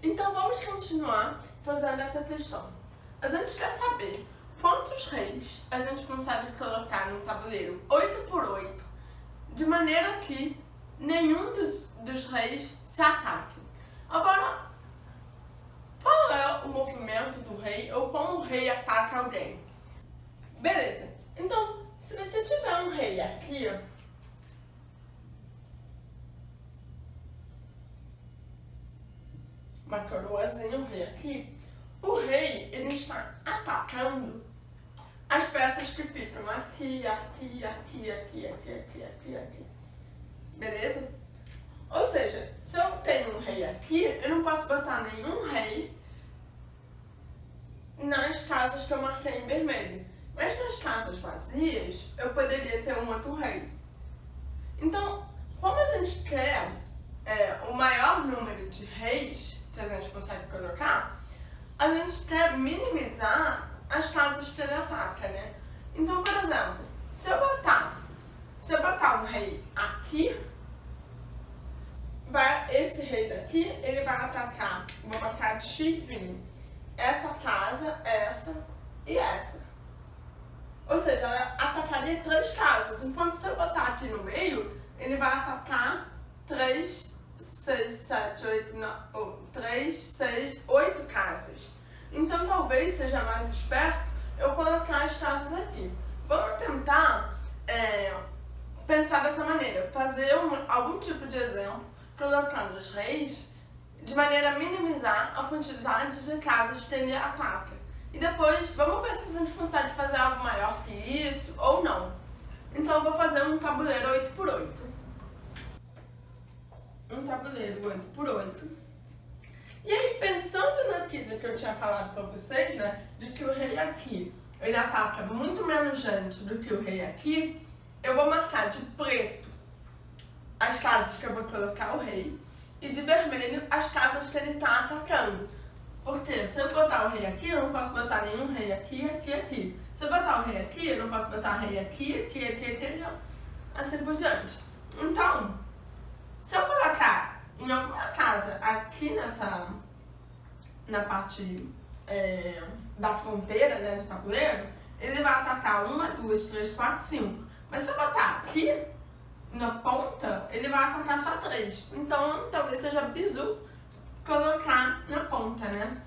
Então vamos continuar fazendo essa questão. A gente quer saber quantos reis a gente consegue colocar no tabuleiro 8 por 8, de maneira que nenhum dos reis se ataque. Agora, qual é o movimento do rei ou como o rei ataca alguém? Beleza, então se você tiver um rei aqui, uma coroazinha, um rei aqui, o rei ele está atacando as peças que ficam aqui, aqui, aqui, aqui, aqui, aqui, aqui, aqui. Beleza? Ou seja, se eu tenho um rei aqui, eu não posso botar nenhum rei nas casas que eu marquei em vermelho. Mas nas casas vazias, eu poderia ter um outro rei. Então, como a gente quer o maior número de reis que a gente consegue colocar, a gente quer minimizar as casas que ele ataca, né? Então, por exemplo, se eu botar um rei aqui, esse rei daqui, ele vai atacar, vou botar de xzinho, essa casa, essa e essa. Ou seja, ela atacaria 3 casas, enquanto se eu botar aqui no meio, ele vai atacar 3, 6, 7, 8, 9, 3, 6, 8 casas. Então talvez seja mais esperto eu colocar as casas aqui. Vamos tentar pensar dessa maneira, fazer algum tipo de exemplo, colocando os reis de maneira a minimizar a quantidade de casas que ele ataca. E depois, vamos ver se a gente consegue fazer algo maior que isso ou não. Então eu vou fazer um tabuleiro 8 por 8. Um tabuleiro 8 por 8. E aí, pensando naquilo que eu tinha falado pra vocês, né, de que o rei aqui, ele ataca muito menos gente do que o rei aqui, eu vou marcar de preto as casas que eu vou colocar o rei e de vermelho as casas que ele tá atacando. Porque se eu botar o rei aqui, eu não posso botar nenhum rei aqui, aqui, aqui. Se eu botar o rei aqui, eu não posso botar rei aqui, aqui, aqui, aqui, assim por diante. Então, se eu colocar em alguma casa aqui na parte da fronteira, né, de tabuleiro, ele vai atacar 1, 2, 3, 4, 5. Mas se eu botar aqui na ponta, ele vai atacar só 3. Então, talvez seja bizu colocar na ponta, né?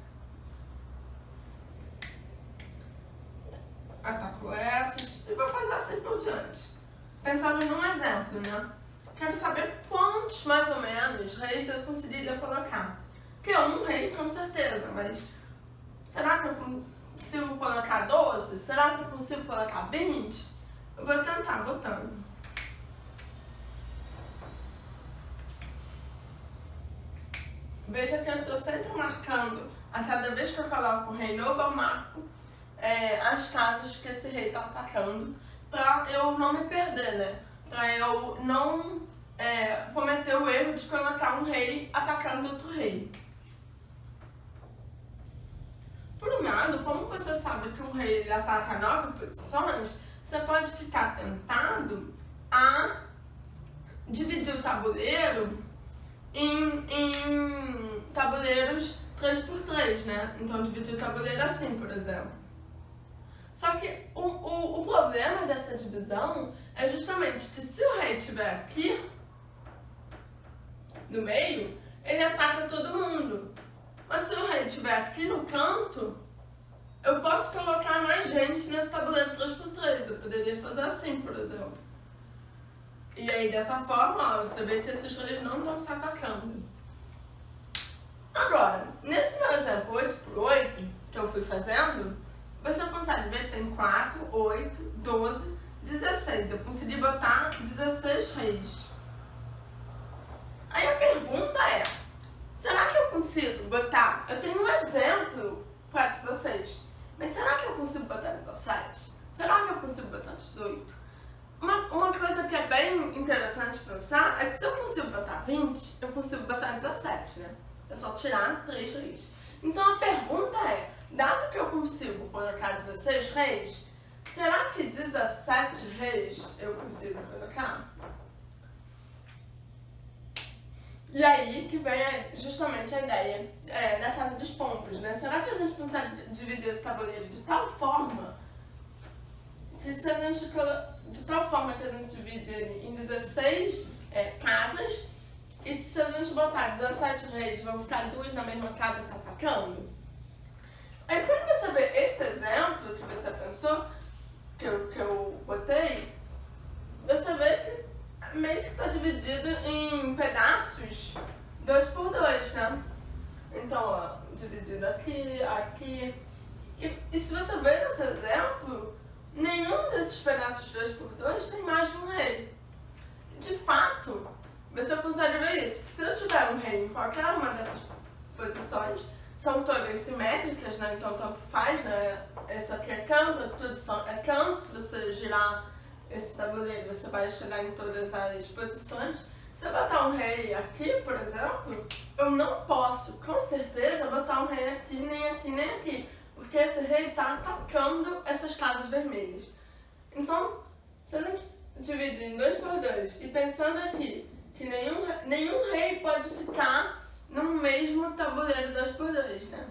Ataco essas e vou fazer assim por diante. Pensando num exemplo, né? Quero saber quantos, mais ou menos, reis eu conseguiria colocar. Porque um rei, com certeza, mas será que eu consigo colocar 12? Será que eu consigo colocar 20? Eu vou tentar botando. Veja que eu estou sempre marcando, a cada vez que eu coloco um rei novo, eu marco as casas que esse rei está atacando, para eu não me perder, né? Para eu não cometer o erro de colocar um rei atacando outro rei. Por um lado, como você sabe que um rei ele ataca 9 posições, você pode ficar tentado a dividir o tabuleiro em tabuleiros 3x3, né? Então dividir o tabuleiro assim, por exemplo. Só que o problema dessa divisão é justamente que se o rei estiver aqui no meio, ele ataca todo mundo. Mas se o rei estiver aqui no canto, eu posso colocar mais gente nesse tabuleiro 3x3. Eu poderia fazer assim, por exemplo. E aí, dessa forma, ó, você vê que esses reis não estão se atacando. Agora, nesse meu exemplo 8x8, que eu fui fazendo, você consegue ver que tem 4, 8, 12, 16. Eu consegui botar 16 reis. Aí a pergunta é, será que eu consigo botar... Eu tenho um exemplo para 16, mas será que eu consigo botar 17? Será que eu consigo botar 18? Uma coisa que é bem interessante pensar é que se eu consigo botar 20, eu consigo botar 17, né? É só tirar 3 reis. Então a pergunta é, dado que eu consigo colocar 16 reis, será que 17 reis eu consigo colocar? E aí que vem justamente a ideia da casa dos pombos, né? Será que a gente consegue dividir esse tabuleiro de tal forma que se a gente divide ele em 16 casas e que se a gente botar 17 reis, vão ficar duas na mesma casa se atacando? Aí quando você vê esse exemplo que você pensou, que eu botei, você vê que meio que está dividido em pedaços 2 por 2, né? Então, ó, dividido aqui, aqui. E se você ver nesse exemplo, nenhum desses pedaços 2 por 2 tem mais de um rei. De fato, você consegue ver isso. Se eu tiver um rei em qualquer uma dessas posições, são todas simétricas, né? Então tanto faz, né? Isso aqui é canto, tudo é canto. Se você girar esse tabuleiro, você vai chegar em todas as posições. Se eu botar um rei aqui, por exemplo, eu não posso, com certeza, botar um rei aqui, nem aqui, nem aqui. Porque esse rei está atacando essas casas vermelhas. Então, se a gente dividir em 2 por 2 e pensando aqui que nenhum rei pode ficar no mesmo tabuleiro 2 por 2, né?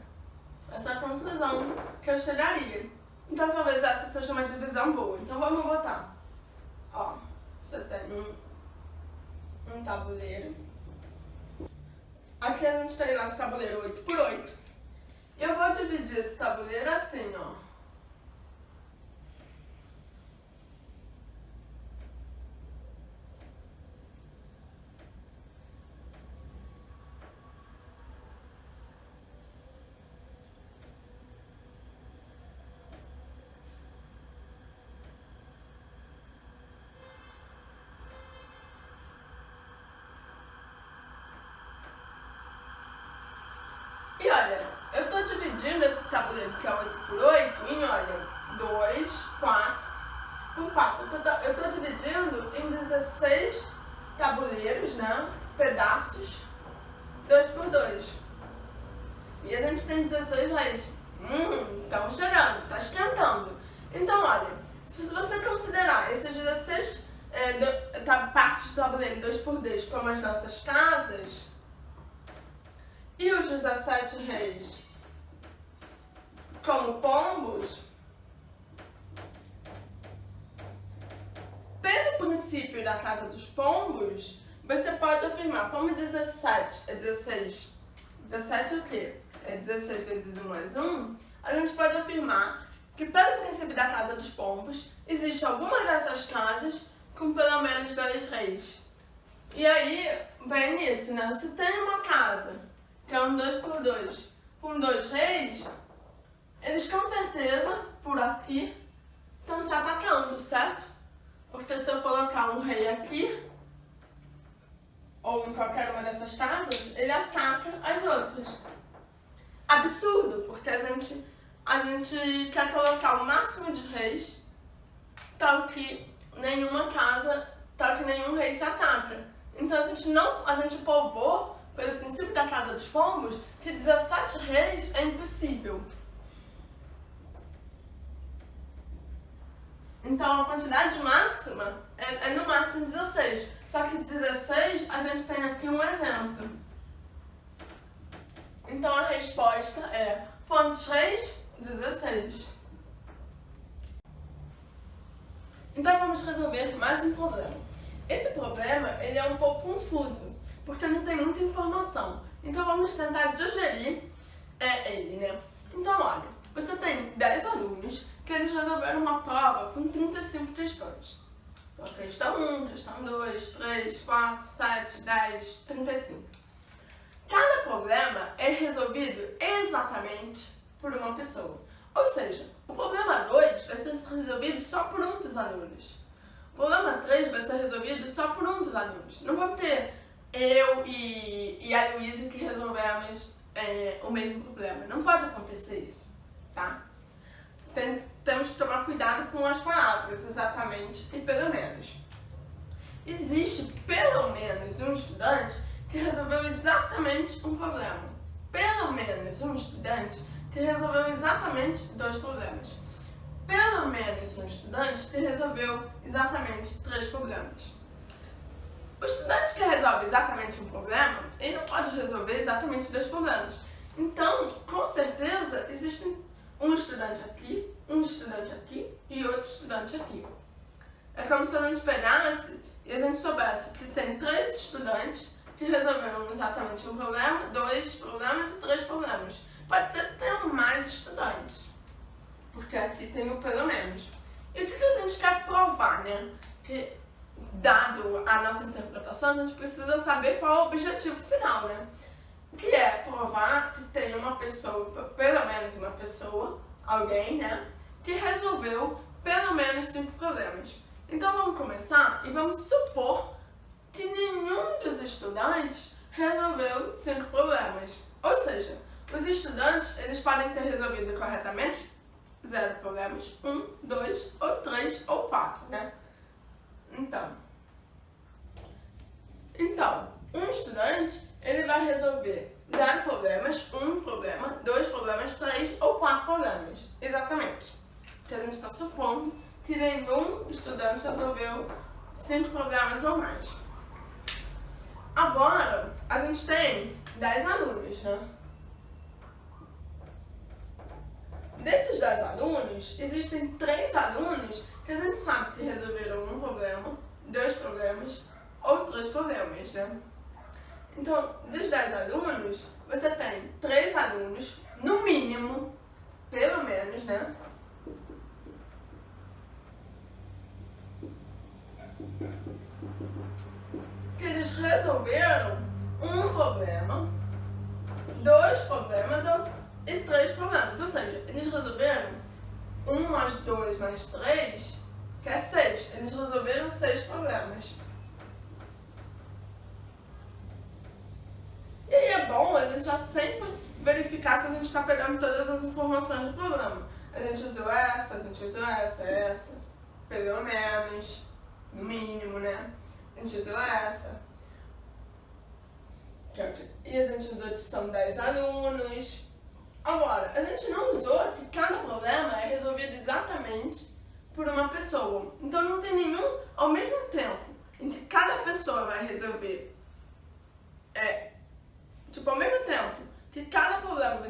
Essa é a conclusão que eu chegaria. Então talvez essa seja uma divisão boa. Então vamos botar. Ó, você tem um tabuleiro. Aqui a gente tem nosso tabuleiro 8 por 8. E eu vou dividir esse tabuleiro assim, ó. E olha, eu tô dividindo esse tabuleiro que é 8 por 8 em, olha, 2, 4 por 4. Eu tô dividindo em 16 tabuleiros, né? Pedaços, 2 por 2. E a gente tem 16 reis. Estamos chegando, tá esquentando. Então, olha, se você considerar esses 16 partes do tabuleiro 2 por 2 como as nossas casas, e os 17 reis como pombos, pelo princípio da casa dos pombos, você pode afirmar como 17 é 16. 17 é o quê? É 16 vezes 1 mais 1. A gente pode afirmar que pelo princípio da casa dos pombos, existe alguma dessas casas com pelo menos 2 reis. E aí, vem nisso, né? Se tem uma casa que é um 2 por 2 com 2 reis, eles com certeza, por aqui, estão se atacando, certo? Porque se eu colocar um rei aqui, ou em qualquer uma dessas casas, ele ataca as outras. Absurdo, porque a gente quer colocar o máximo de reis, tal que nenhum rei se ataca. Então a gente povoou, pelo princípio da casa dos pombos, que 17 reis é impossível. Então a quantidade máxima é no máximo 16. Só que 16 a gente tem aqui um exemplo. Então a resposta é quantos reis? 16. Então vamos resolver mais um problema. Esse problema ele é um pouco confuso, porque não tem muita informação. Então vamos tentar digerir ele, né? Então olha, você tem 10 alunos que eles resolveram uma prova com 35 questões. Então, questão 1, questão 2, 3, 4, 7, 10, 35. Cada problema é resolvido exatamente por uma pessoa. Ou seja, o problema 2 vai ser resolvido só por um dos alunos. O problema 3 vai ser resolvido só por um dos alunos. Não vão ter eu e a Luísa que resolvemos o mesmo problema. Não pode acontecer isso, tá? Temos que tomar cuidado com as palavras, exatamente, e pelo menos. Existe pelo menos um estudante que resolveu exatamente um problema. Pelo menos um estudante que resolveu exatamente 2 problemas. Pelo menos um estudante que resolveu exatamente 3 problemas. O estudante que resolve exatamente um problema, ele não pode resolver exatamente 2 problemas. Então, com certeza, existem um estudante aqui e outro estudante aqui. É como se a gente pegasse e a gente soubesse que tem 3 estudantes que resolveram exatamente um problema, 2 problemas e 3 problemas. Pode ser que tenham mais estudantes, porque aqui tem o pelo menos. E o que a gente quer provar, né? Que, dado a nossa interpretação, a gente precisa saber qual é o objetivo final, né? Que é provar que tem uma pessoa, pelo menos uma pessoa, alguém, né? Que resolveu pelo menos 5 problemas. Então vamos começar e vamos supor que nenhum dos estudantes resolveu 5 problemas. Ou seja, os estudantes, eles podem ter resolvido corretamente 0 problemas, 1, 2, ou 3, ou 4, né? Então, um estudante, ele vai resolver 0 problemas, 1 problema, 2 problemas, 3 ou 4 problemas. Exatamente. Porque a gente está supondo que nenhum estudante resolveu 5 problemas ou mais. Agora, a gente tem 10 alunos, né? Desses 10 alunos, existem 3 alunos que a gente sabe que resolveram 1 problema, 2 problemas ou 3 problemas, né? Então, dos 10 alunos, você tem 3 alunos, no mínimo, pelo menos, né? Que eles resolveram 1 problema, 2 problemas e 3 problemas. Ou seja, eles resolveram 1 mais 2 mais 3, que é 6. Eles resolveram 6 problemas. E aí é bom a gente já sempre verificar se a gente está pegando todas as informações do problema. A gente usou essa, essa, pelo menos, no mínimo, né? A gente usou essa. E a gente usou que são 10 alunos. Agora, a gente não usou que cada problema é resolvido exatamente por uma pessoa. Então não tem nenhum, ao mesmo tempo em que cada pessoa vai resolver, ao mesmo tempo que cada problema,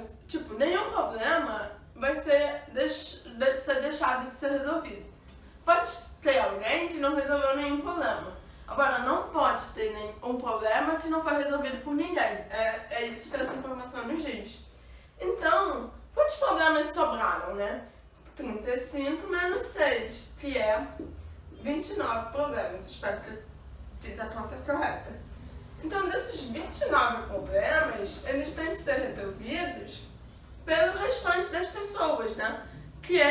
nenhum problema vai ser deixado de ser resolvido. Pode ter alguém que não resolveu nenhum problema. Agora, não pode ter nenhum problema que não foi resolvido por ninguém. É isso que essa informação nos diz. Então, quantos problemas sobraram, né? 35 menos 6, que é 29 problemas. Espero que fiz a conta correta. Então, desses 29 problemas, eles têm que ser resolvidos pelo restante das pessoas, né? Que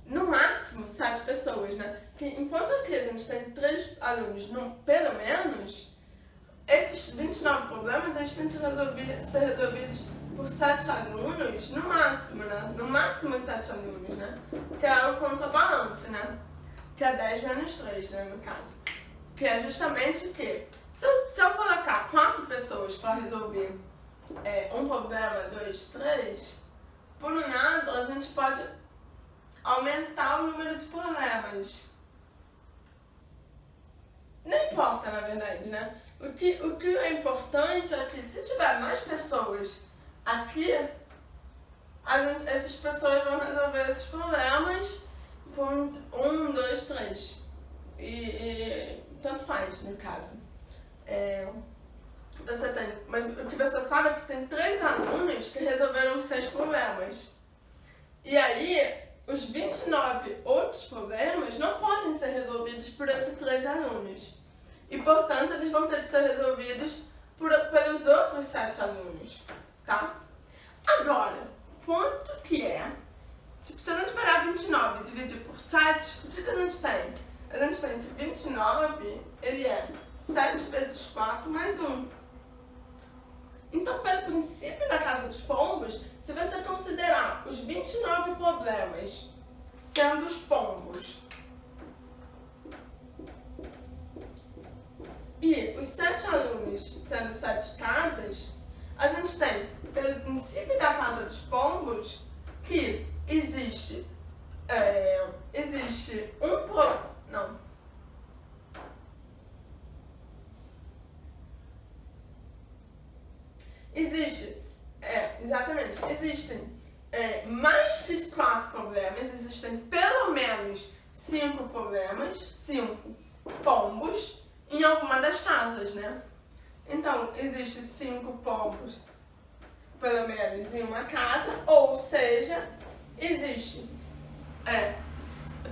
no máximo 7 pessoas, né? Que enquanto aqui a gente tem 3 alunos, pelo menos, esses 29 problemas eles têm que ser resolvidos por 7 alunos, no máximo, né? No máximo 7 alunos, né? Que é o contrabalanço, né? Que é 10 menos 3, né, no caso. Que é justamente o quê? Se eu colocar 4 pessoas para resolver um problema, 2, 3, por um lado a gente pode aumentar o número de problemas. Não importa, na verdade, né? O que é importante é que se tiver mais pessoas aqui, essas pessoas vão resolver esses problemas por 1, 2, 3. E tanto faz, no caso. Mas o que você sabe é que tem 3 alunos que resolveram 6 problemas. E aí, os 29 outros problemas não podem ser resolvidos por esses 3 alunos. E, portanto, eles vão ter que ser resolvidos pelos outros 7 alunos, tá? Agora, quanto que é? Se a gente pegar 29 e dividir por 7, o que a gente tem? A gente tem que 29, ele é 7 vezes 4 mais 1. Então, pelo princípio da casa dos pombos, se você considerar os 29 problemas sendo os pombos e os 7 alunos sendo 7 casas, a gente tem, pelo princípio da casa dos pombos, que existe Exatamente, existem mais que 4 problemas, existem pelo menos 5 problemas, 5 pombos em alguma das casas, né? Então, existe 5 pombos, pelo menos, em uma casa, ou seja, existe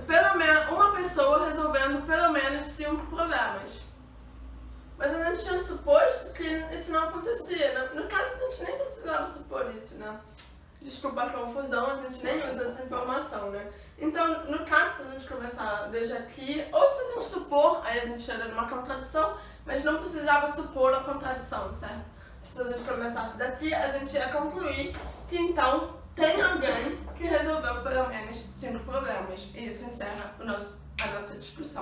pelo menos uma pessoa resolvendo pelo menos 5 problemas. Mas a gente tinha suposto que isso não acontecia. No caso, a gente nem precisava supor isso, né? Desculpa a confusão, a gente nem usa essa informação, né? Então, no caso, se a gente começar desde aqui, ou se a gente supor, aí a gente chega numa contradição, mas não precisava supor a contradição, certo? Se a gente começasse daqui, a gente ia concluir que então tem alguém que resolveu pelo menos 5 problemas. E isso encerra a nossa discussão.